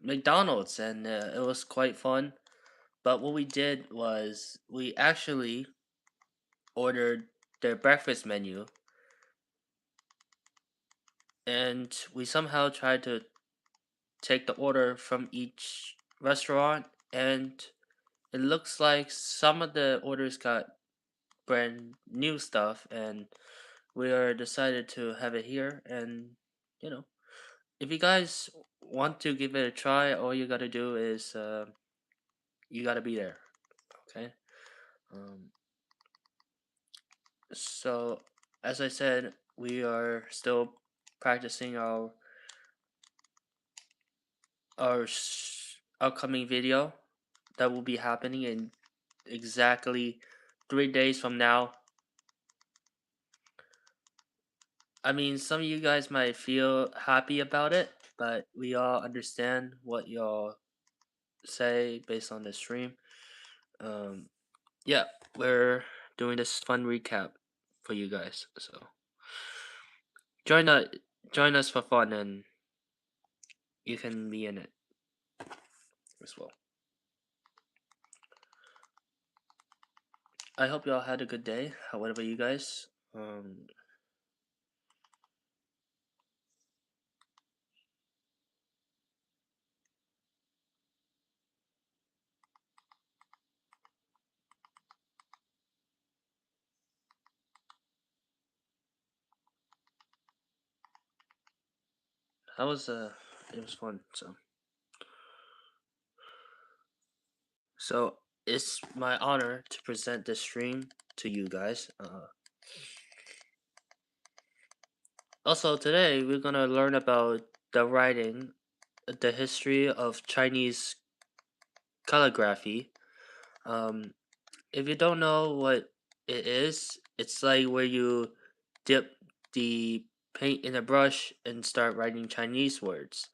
McDonald's, and it was quite fun. But what we did was we actually ordered their breakfast menu, and we somehow tried to take the order from each restaurant, and it looks like some of the orders got brand new stuff, and we are decided to have it here. And you know, if you guys want to give it a try, all you gotta do is you gotta be there. Okay. Um, so as I said, we are still practicing our upcoming video that will be happening in exactly 3 days from now. I mean, some of you guys might feel happy about it, but we all understand what y'all say based on the stream. Um, yeah, we're doing this fun recap for you guys. So join us, join us for fun, and you can be in it as well. I hope y'all had a good day. Whatever you guys. That was it was fun. So it's my honor to present this stream to you guys. Also today we're gonna learn about the writing, the history of Chinese calligraphy. Um, if you don't know what it is, it's like where you dip the paint in a brush and start writing Chinese words.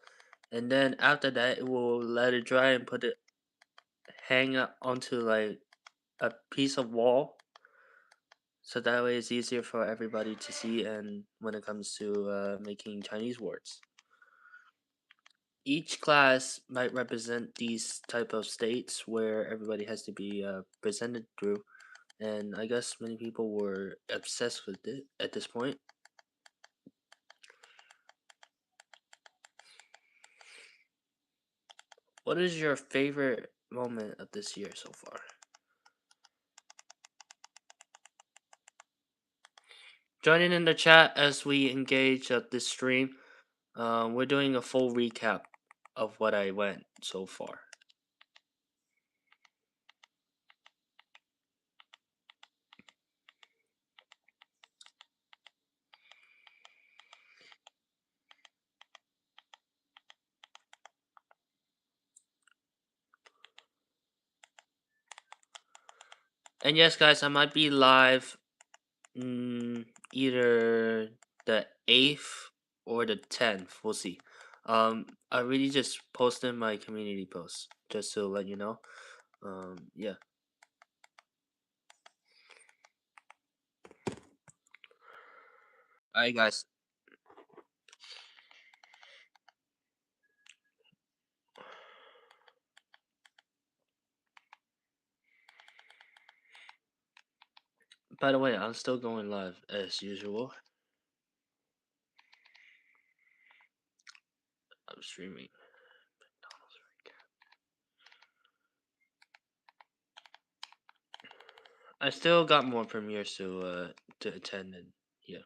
And then after that, it will let it dry and put it hang up onto like a piece of wall. So that way it's easier for everybody to see and when it comes to making Chinese words. Each class might represent these type of states where everybody has to be presented through, and I guess many people were obsessed with it at this point. What is your favorite moment of this year so far? Join in the chat as we engage this stream. We're doing a full recap of what I went so far. And yes, guys, I might be live either the 8th or the 10th. We'll see. I really just posted my community post just to let you know. Yeah. Alright, guys. By the way, I'm still going live as usual. I'm streaming. I still got more premieres to attend, and yeah.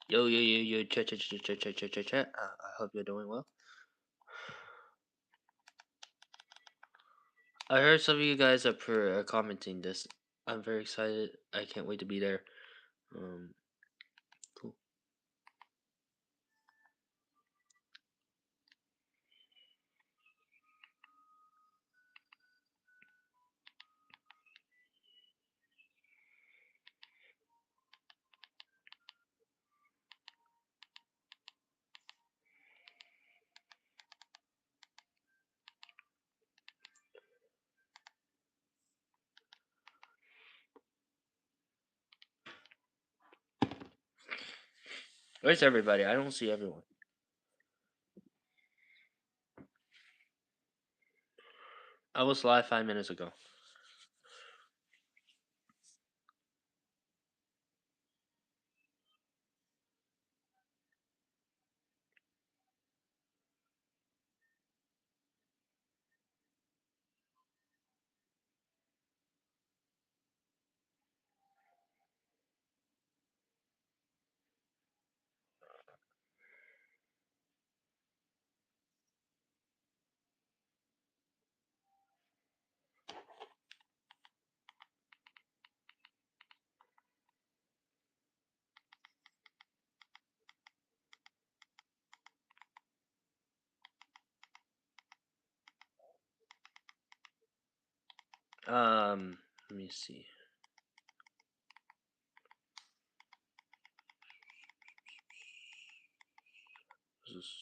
Yo, chat. I hope you're doing well. I heard some of you guys are commenting this. I'm very excited. I can't wait to be there. Cool. Where's everybody? I don't see everyone. I was live 5 minutes ago. Let me see. This is-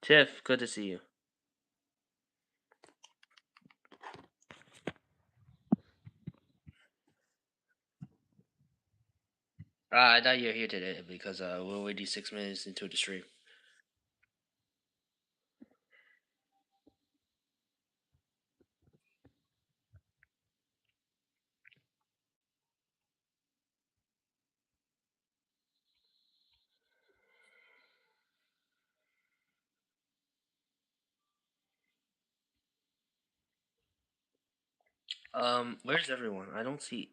Tiff, good to see you. I thought you were here today because we're already 6 minutes into the stream. Where's everyone? I don't see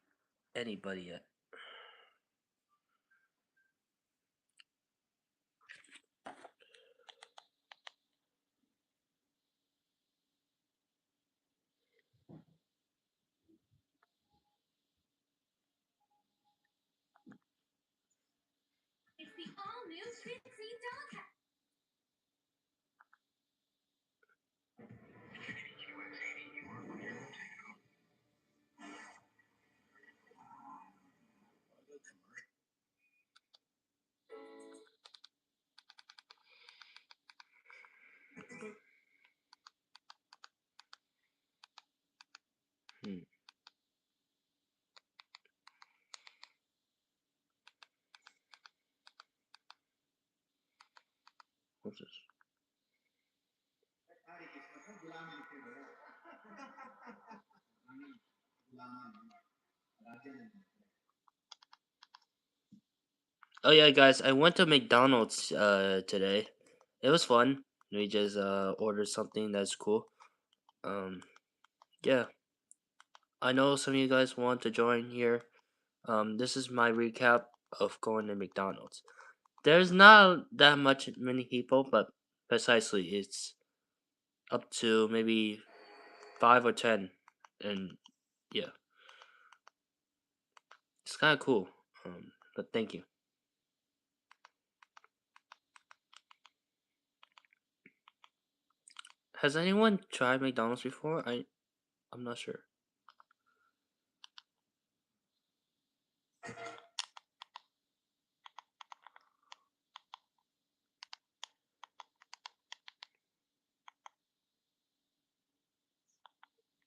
anybody yet. Hmm. What's this? Oh yeah, guys, I went to McDonald's today. It was fun. We just ordered something that's cool. Um, yeah, I know some of you guys want to join here. This is my recap of going to McDonald's. There's not that many people, but precisely it's up to maybe 5 or 10, and yeah, it's kind of cool. But thank you. Has anyone tried McDonald's before? I'm not sure.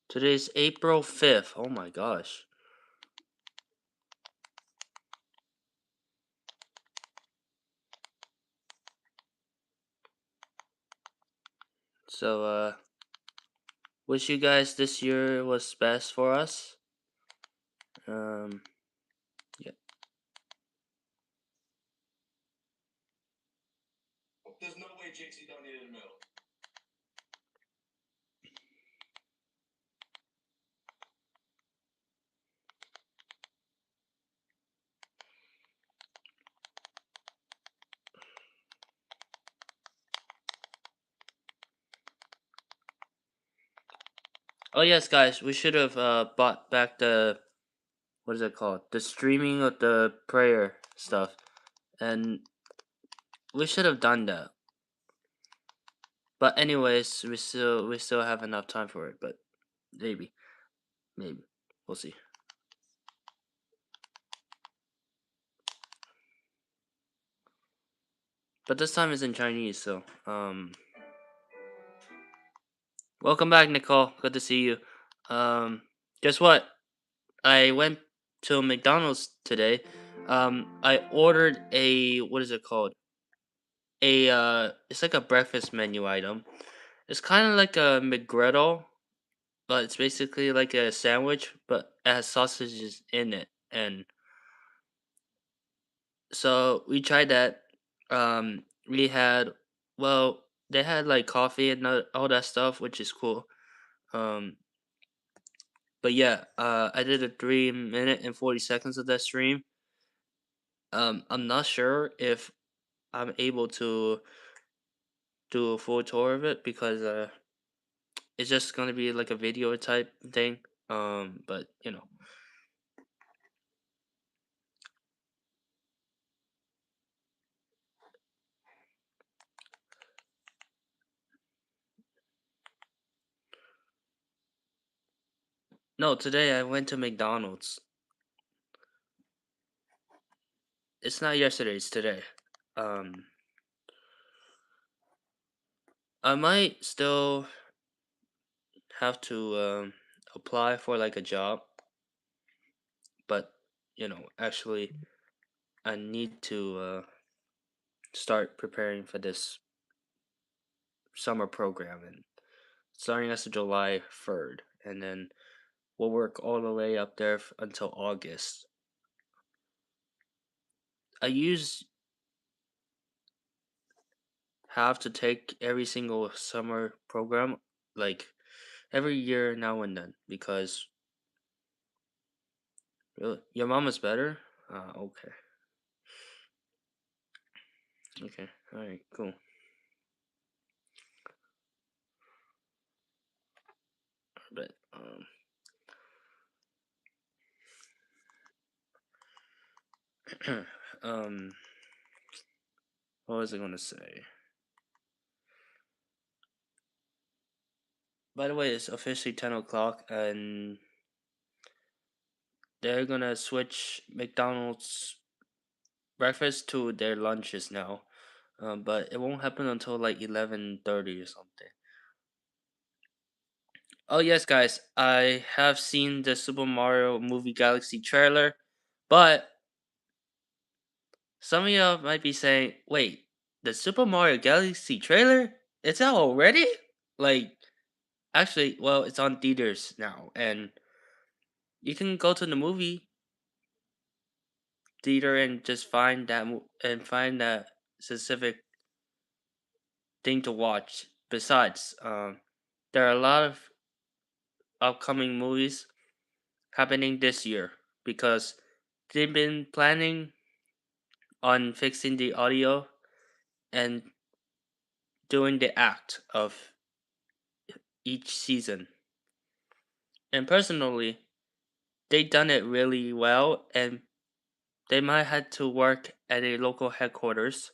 Today's April 5th. Oh my gosh. So wish you guys this year was best for us. Um, yeah. Oh yes, guys, we should have bought back the, what is it called? The streaming of the prayer stuff, and we should have done that. But anyways, we still have enough time for it. But maybe we'll see. But this time it's in Chinese, so welcome back, Nicole. Good to see you. Um, guess what? I went to McDonald's today. I ordered a what is it called? It's like a breakfast menu item. It's kind of like a McGriddle, but it's basically like a sandwich, but it has sausages in it. And so we tried that. We had well, they had like coffee and all that stuff, which is cool. Um, but yeah, I did a 3 minute and 40 seconds of that stream. I'm not sure if I'm able to do a full tour of it because it's just gonna be like a video type thing. But no, today I went to McDonald's. It's not yesterday, it's today. Um, I might still have to apply for like a job, but actually, I need to start preparing for this summer program and starting as of July 3rd, and then we'll work all the way up there until August. I use have to take every single summer program like every year now and then because really, your mom is better. Okay, okay, all right, cool. But um, what was I gonna say? By the way, it's officially 10 o'clock, and they're gonna switch McDonald's breakfast to their lunches now. But it won't happen until like 11:30 or something. Oh yes, guys, I have seen the Super Mario Movie Galaxy trailer, but some of y'all might be saying, "Wait, the Super Mario Galaxy trailer? It's out already?" Like, actually, well, it's on theaters now, and you can go to the movie theater and just find that specific thing to watch. Besides, there are a lot of upcoming movies happening this year because they've been planning on fixing the audio and doing the act of each season. And personally, they done it really well, and they might have to work at a local headquarters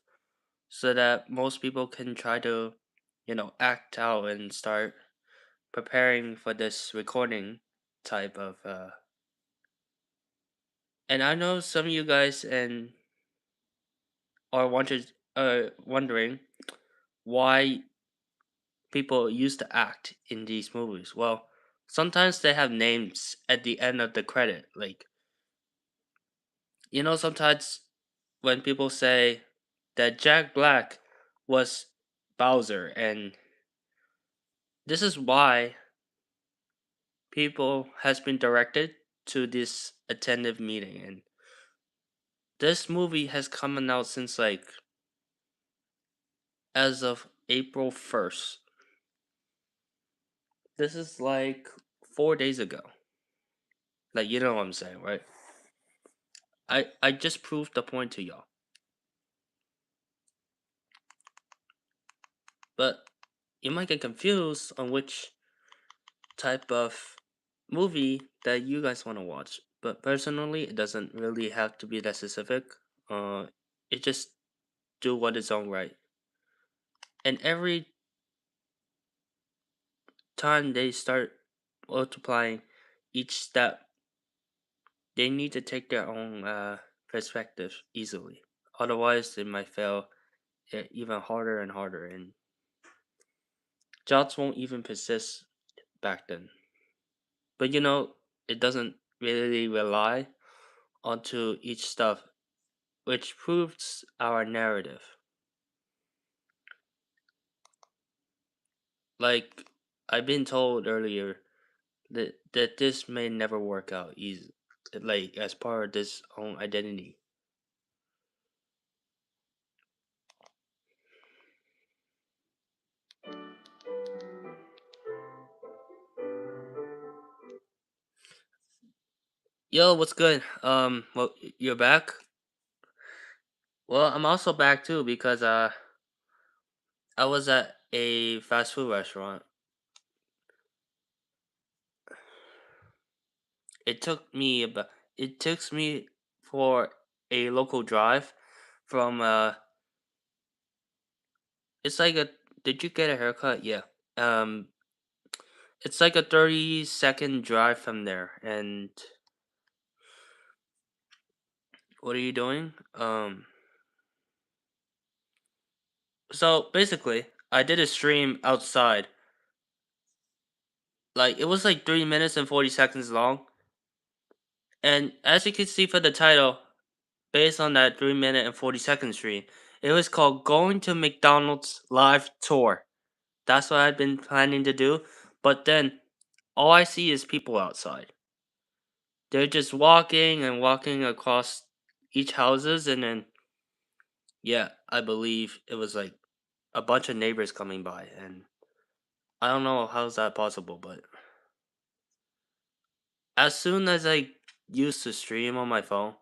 so that most people can try to, act out and start preparing for this recording type of and I know some of you guys and wondering why people used to act in these movies. Well, sometimes they have names at the end of the credit. Like, sometimes when people say that Jack Black was Bowser, and this is why people has been directed to this attentive meeting. And this movie has come out since like as of April 1st. This is like 4 days ago. Like, you know what I'm saying, right? I just proved the point to y'all. But you might get confused on which type of movie that you guys want to watch. But personally, it doesn't really have to be that specific. Uh, it just do what is on right. And every time they start multiplying each step, they need to take their own perspective easily. Otherwise, they might fail even harder and harder, and jobs won't even persist back then. But it doesn't really rely onto each stuff, which proves our narrative. Like I've been told earlier that this may never work out easy, like as part of this own identity. Yo, what's good? Well, you're back. Well, I'm also back too because I was at a fast food restaurant. It took me about it takes me for a local drive from it's like a did you get a haircut? Yeah. Um it's like a 30-second drive from there. And what are you doing? So basically, I did a stream outside. Like it was like 3 minutes and 40 seconds long. And as you can see for the title, based on that 3 minute and 40-second stream, it was called Going to McDonald's Live Tour. That's what I've been planning to do. But then all I see is people outside. They're just walking and walking across each houses, and then yeah, I believe it was like a bunch of neighbors coming by, and I don't know how's that possible, but as soon as I used to stream on my phone,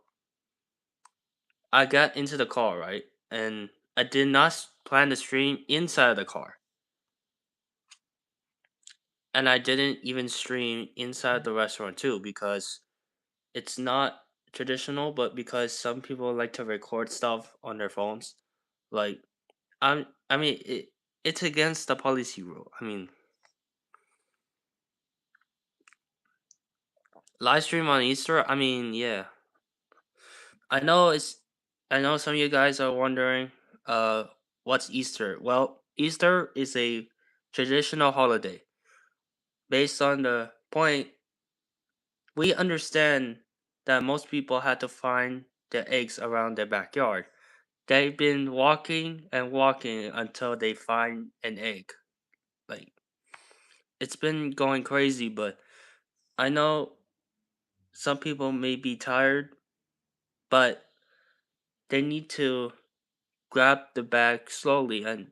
I got into the car, right? And I did not plan to stream inside the car. And I didn't even stream inside the restaurant too because it's not traditional, but because some people like to record stuff on their phones. Like I mean it's against the policy rule. I mean, live stream on Easter, I mean, yeah. I know it's I know some of you guys are wondering uh what's Easter? Well, Easter is a traditional holiday. Based on the point, we understand that most people had to find the eggs around their backyard. They've been walking and walking until they find an egg. Like it's been going crazy, but I know some people may be tired, but they need to grab the bag slowly, and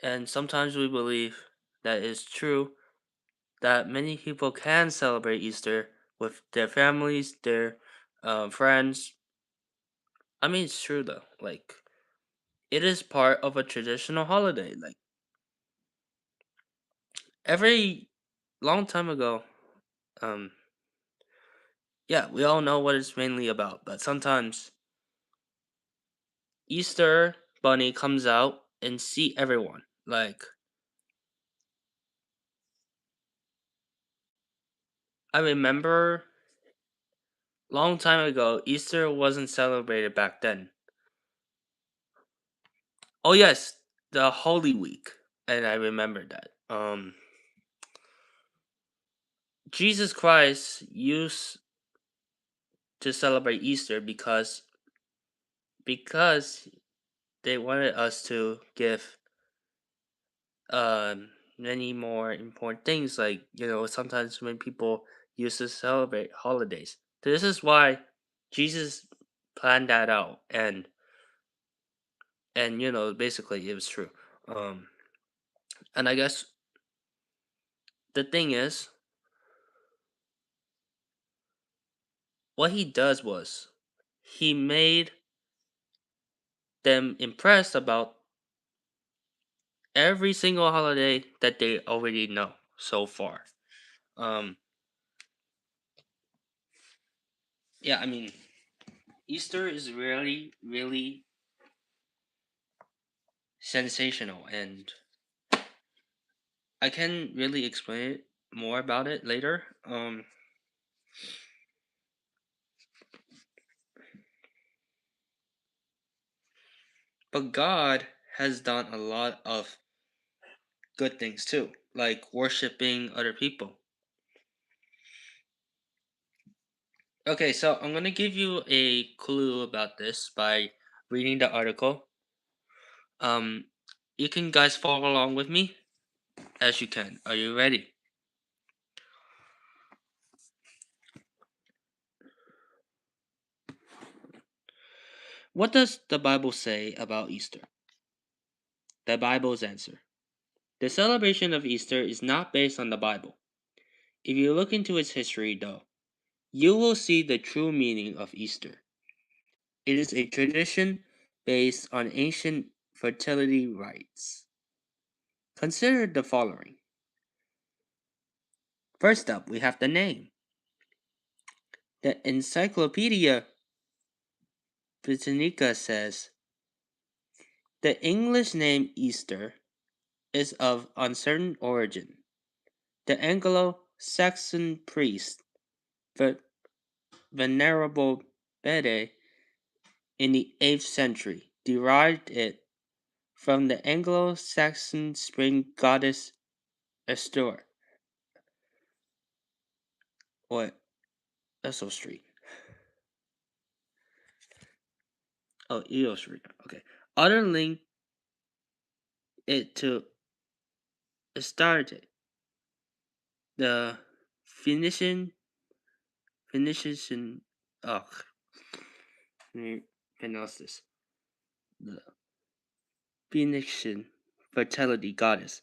and sometimes we believe that it's true that many people can celebrate Easter with their families, their friends. I mean, it's true though. Like, it is part of a traditional holiday. Like, every long time ago, um, yeah, we all know what it's mainly about, but sometimes Easter Bunny comes out and see everyone. Like, I remember long time ago, Easter wasn't celebrated back then. Oh yes, the Holy Week, and I remember that. Jesus Christ used to celebrate Easter because they wanted us to give many more important things, like sometimes when people used to celebrate holidays. This is why Jesus planned that out, and basically it was true. Um and I guess the thing is, what he does was he made them impressed about every single holiday that they already know so far. Um, yeah, I mean, Easter is really, really sensational, and I can really explain it more about it later. But God has done a lot of good things too. like worshiping other people. Okay, so I'm gonna give you a clue about this by reading the article. Um, you can guys follow along with me as you can. Are you ready? What does the Bible say about Easter? The Bible's answer. The celebration of Easter is not based on the Bible. If you look into its history, though, you will see the true meaning of Easter. It is a tradition based on ancient fertility rites. Consider the following. First up, we have the name. The Encyclopedia Britannica says the English name Easter is of uncertain origin. The Anglo-Saxon priest Venerable Bede in the 8th century derived it from the Anglo-Saxon spring goddess Estor. What? That's so street. Oh, Eo Street. Okay. Other link it to Astarte, the Phoenician. Oh, let me pronounce this. The Phoenician fertility goddess,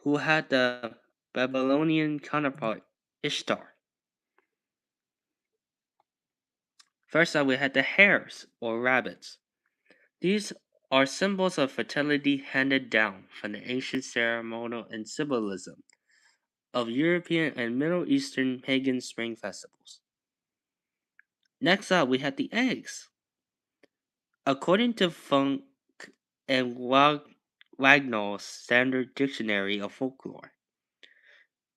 who had the Babylonian counterpart Ishtar. First up, we had the hares or rabbits. These are symbols of fertility handed down from the ancient ceremonial and symbolism of European and Middle Eastern pagan spring festivals. Next up, we had the eggs. According to Funk and Wagnall's Standard Dictionary of Folklore,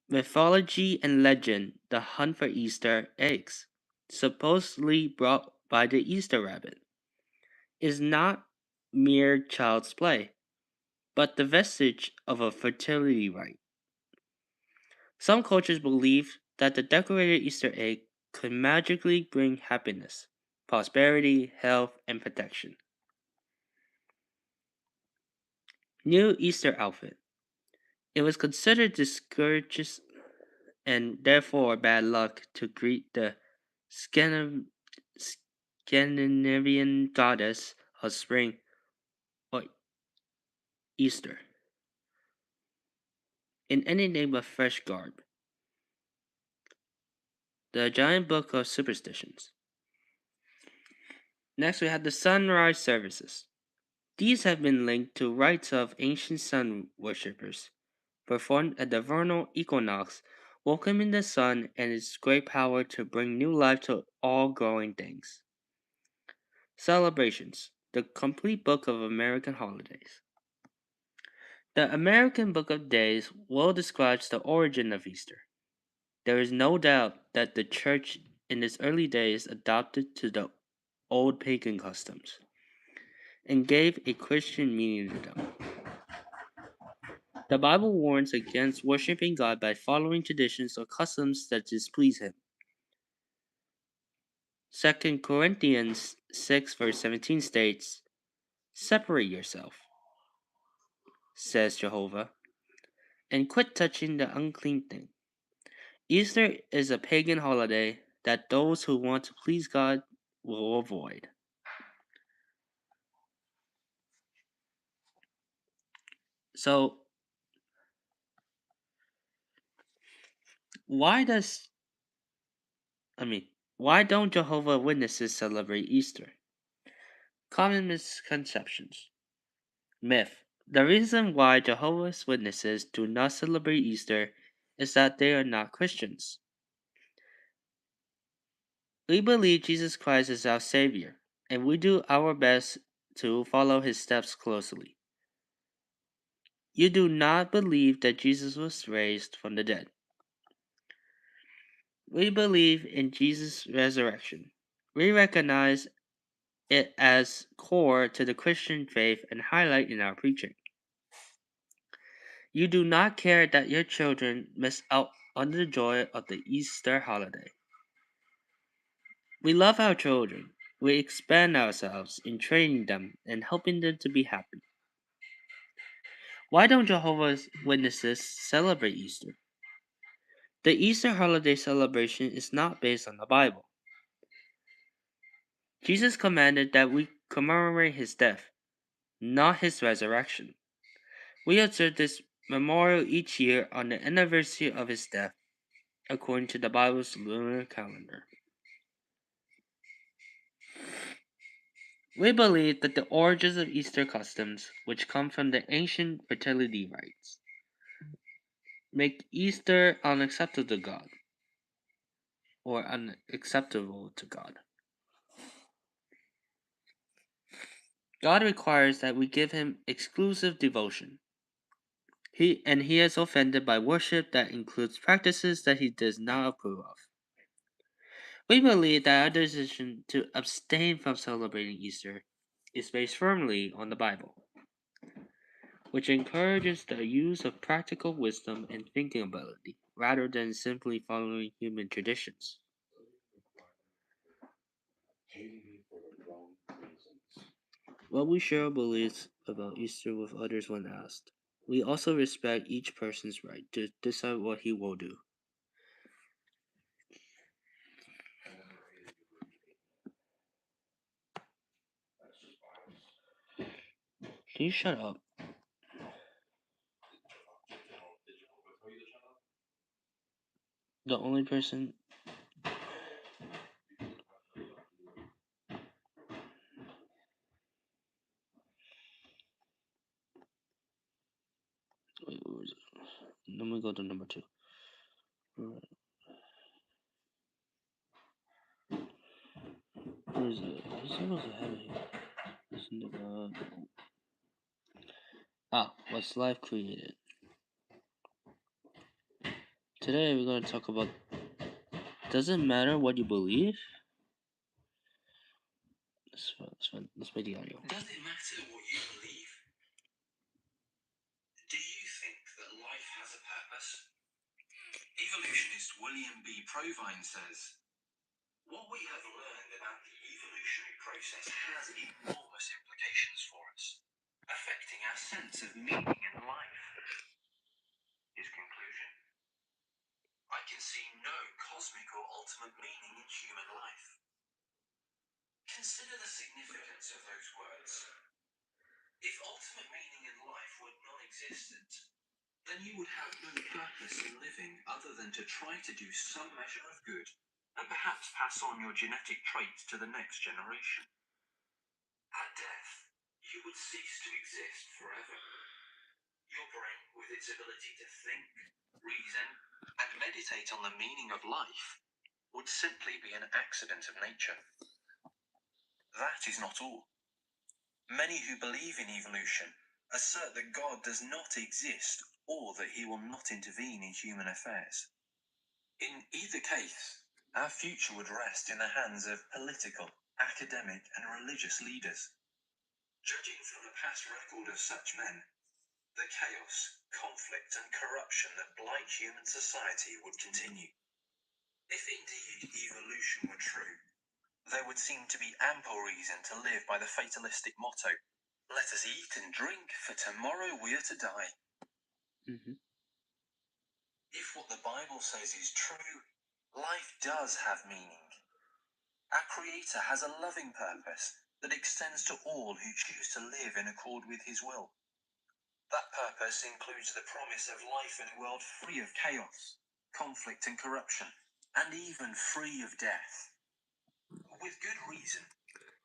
mythology and legend, the hunt for Easter eggs, supposedly brought by the Easter rabbit, is not mere child's play, but the vestige of a fertility rite. Some cultures believe that the decorated Easter egg could magically bring happiness, prosperity, health, and protection. New Easter outfit. It was considered discourteous and therefore bad luck to greet the Scandinavian goddess of spring or Easter in anything but fresh garb. The Giant Book of Superstitions. Next, we have the sunrise services. These have been linked to rites of ancient sun worshippers, performed at the vernal equinox, welcoming the sun and its great power to bring new life to all growing things. Celebrations. The Complete Book of American Holidays. The American Book of Days well describes the origin of Easter. There is no doubt that the church in its early days adopted to the old pagan customs and gave a Christian meaning to them. The Bible warns against worshiping God by following traditions or customs that displease Him. 2 Corinthians 6 verse 17 states, "Separate yourself," says Jehovah, "and quit touching the unclean thing." Easter is a pagan holiday that those who want to please God will avoid. So, why does I mean, why don't Jehovah Witnesses celebrate Easter? Common misconceptions. Myth. The reason why Jehovah's Witnesses do not celebrate Easter is that they are not Christians. We believe Jesus Christ is our Savior, and we do our best to follow His steps closely. You do not believe that Jesus was raised from the dead. We believe in Jesus' resurrection. We recognize it as core to the Christian faith and highlight in our preaching. You do not care that your children miss out on the joy of the Easter holiday. We love our children. We expend ourselves in training them and helping them to be happy. Why don't Jehovah's Witnesses celebrate Easter? The Easter holiday celebration is not based on the Bible. Jesus commanded that we commemorate his death, not his resurrection. We observe this memorial each year on the anniversary of his death, according to the Bible's lunar calendar. We believe that the origins of Easter customs, which come from the ancient fertility rites, make Easter unacceptable to God. God requires that we give him exclusive devotion. He is offended by worship that includes practices that he does not approve of. We believe that our decision to abstain from celebrating Easter is based firmly on the Bible, which encourages the use of practical wisdom and thinking ability rather than simply following human traditions. While we share our beliefs about Easter with others when asked, we also respect each person's right to decide what he will do. Can you shut up? The only person. Wait, where is it? Let me go to number 2. Where is it? I was supposed to have it here. Listen to God. Was life created? Today we're going to talk about, does it matter what you believe? Let's play the audio. Does it matter what you believe? Do you think that life has a purpose? Evolutionist William B. Provine says, what we have learned about the evolutionary process has enormous implications for us, affecting our sense of meaning in life. His conclusion? I can see no cosmic or ultimate meaning in human life. Consider the significance of those words. If ultimate meaning in life were non-existent, then you would have no purpose in living other than to try to do some measure of good and perhaps pass on your genetic traits to the next generation. At death, you would cease to exist forever. Your brain, with its ability to think, reason, and meditate on the meaning of life, would simply be an accident of nature. That is not all. Many who believe in evolution assert that God does not exist or that he will not intervene in human affairs. In either case, our future would rest in the hands of political, academic, and religious leaders. Judging from the past record of such men, the chaos, conflict, and corruption that blight human society would continue. If indeed evolution were true, there would seem to be ample reason to live by the fatalistic motto, let us eat and drink, for tomorrow we are to die. Mm-hmm. If what the Bible says is true, life does have meaning. Our Creator has a loving purpose that extends to all who choose to live in accord with his will. That purpose includes the promise of life in a world free of chaos, conflict, and corruption, and even free of death. With good reason,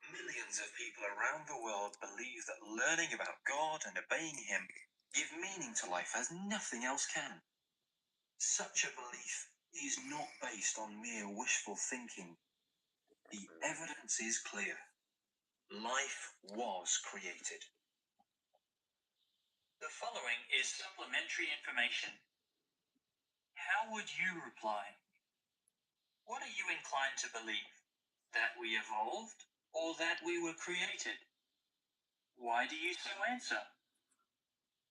millions of people around the world believe that learning about God and obeying him give meaning to life as nothing else can. Such a belief is not based on mere wishful thinking. The evidence is clear. Life was created. The following is supplementary information. How would you reply? What are you inclined to believe? That we evolved or that we were created? Why do you so answer?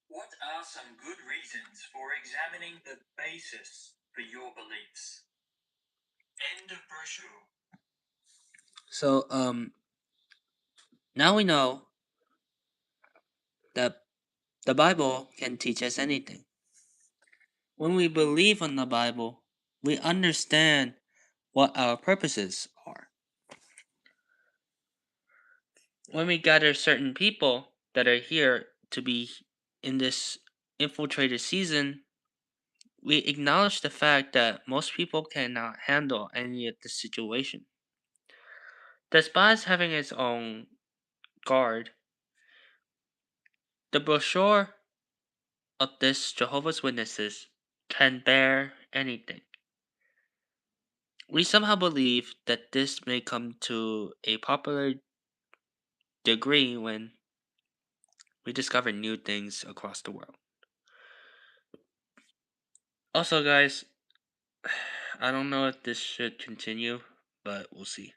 What are some good reasons for examining the basis for your beliefs? End of brochure. So, now we know that the Bible can teach us anything. When we believe in the Bible, we understand what our purposes are. When we gather certain people that are here to be in this infiltrated season, we acknowledge the fact that most people cannot handle any of the situation. Despite having its own guard, the brochure of this Jehovah's Witnesses can bear anything. We somehow believe that this may come to a popular degree when we discover new things across the world. Also, guys, I don't know if this should continue, but we'll see.